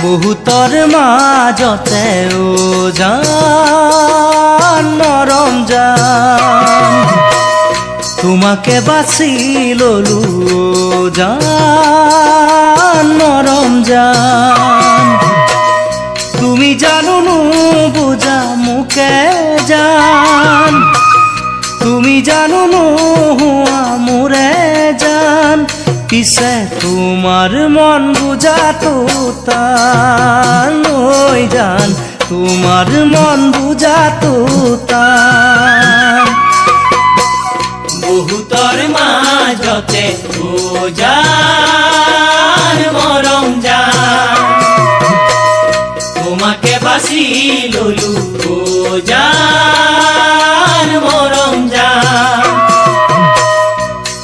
বহুতৰ মাজতে জান মৰম জান তোমাকে বাছি ললো জান মৰম জান তুমি জানো নুবুজা মোকে জান তুমি জানো নোহোৱা মোৰে জান পিছে তোমাৰ মন বুজাটো টান ঐ জান তোমাৰ মন বুজাটো টান বহুতৰ মাজতে জান মৰম জান তোমাকে বাছি ললো জান মৰম জান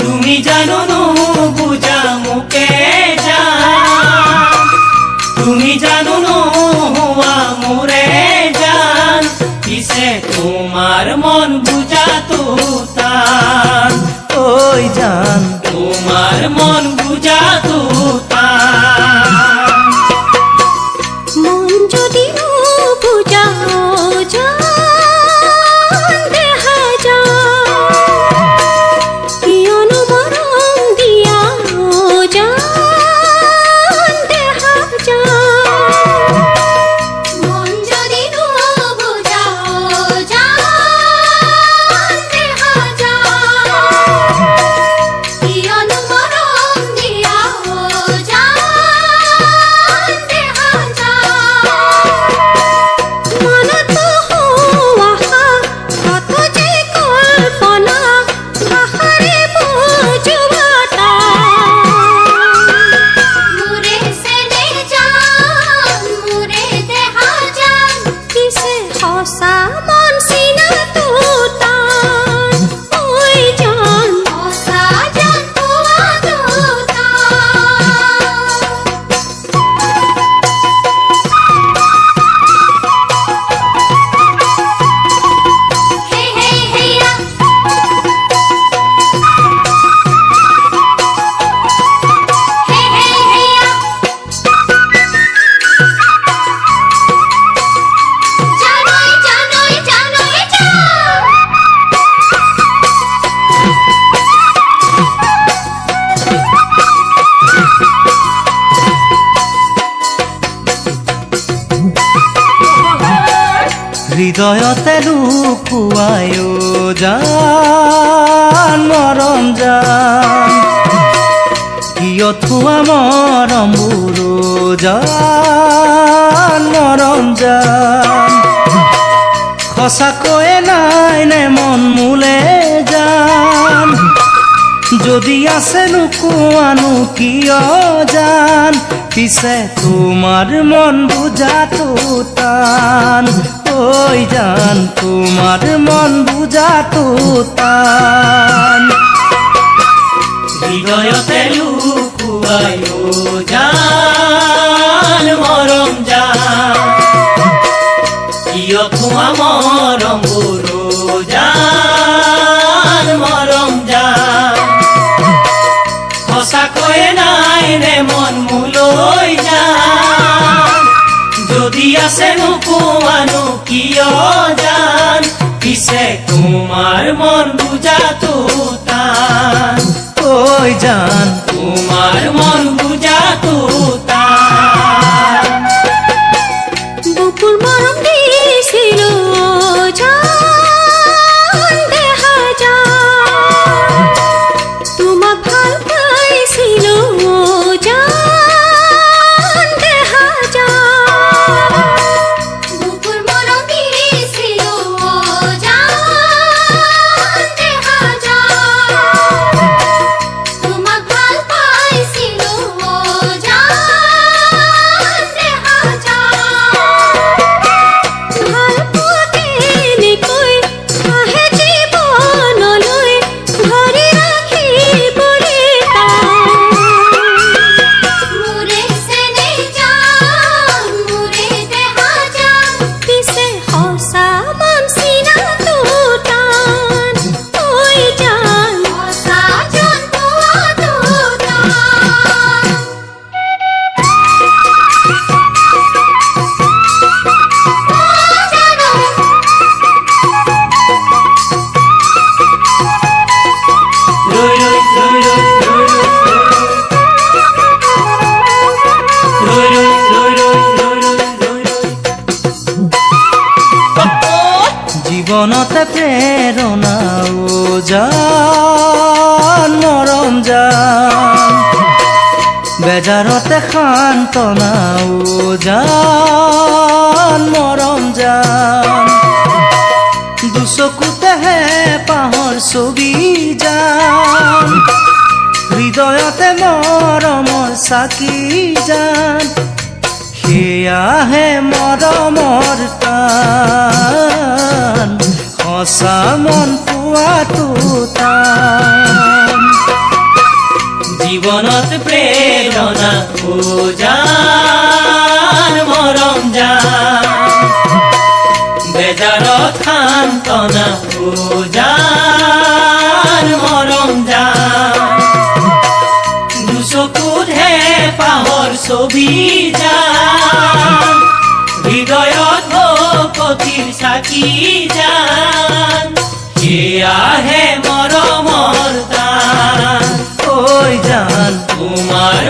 তুমি জানো নুবুজা মোকে জান তুমি জানো নোহোৱা মোৰে জান পিছে তোমাৰ মন বুজাটো টান ঐ জান তোমার মন বুঝাতো টান মন যদি বুঝাও জান দেখা যায় কিয়নো মৰম দিয়াও জান দেখা যায় মন যদি বুঝাও জান দেখা যায় কিয়নো মৰম দিয়াও জান দেখা যায় মনতো হোৱা কত যে কল্পনা ভাষাৰে বুজোৱাটা মোৰে চেনে জান মোৰে দেহা জান পিছে সঁচা মন চিনাটো টান ঐ জান সঁচা জান পোৱাটো টান হে হে হেয়া হে হে হেয়া জানই জানই জানই জান হৃদয়তে লুকুৱাই জান মৰম জান কিয় থোৱা মৰমবোৰ জান মৰম জান সঁচাকৈয়ে নাই নে মন মোলে জান যদি আছে নোকোৱানো কিয় জান পিছে তোমাৰ মন বুজাটো টান ঐ জান তোমাৰ মন বুজাটো টান হৃদয়তে লুকুৱাই জান মৰম জান কিয় থোৱা মৰমবোৰ জান মৰম জান সঁচাকৈয়ে নাই নে মন মোলৈ জান যদি আছে নোকোৱানো কিয় জান পিছে তোমাৰ মন বুজাটো টান ঐ জান তোমার মন বুঝাতো টান বুকুর মরম দিছিল জান দেখা যায় তোমাক ভাল পাইছিল জান দেখা যায় বুকুর মরম দিছিল জান দেখা যায় তোমাক ভাল পাইছিল বেজাৰতে সান্তনা জান মৰম জান দুচকুতেহে পাহৰ ছবি জান হৃদয়তে মৰমৰ চাকি জান সেয়াহে মৰমৰ টান সঁচা মন পোৱাটো টান জীৱনত প্ৰেৰণা জান মৰম জান বেজাৰত সান্তনা জান মৰম জান দুচকুতহে পাহৰ ছবি জান হৃদয়ত ভকতিৰ চাকি জান সেয়াহে মৰমৰ টান ঐ জান তোমাৰ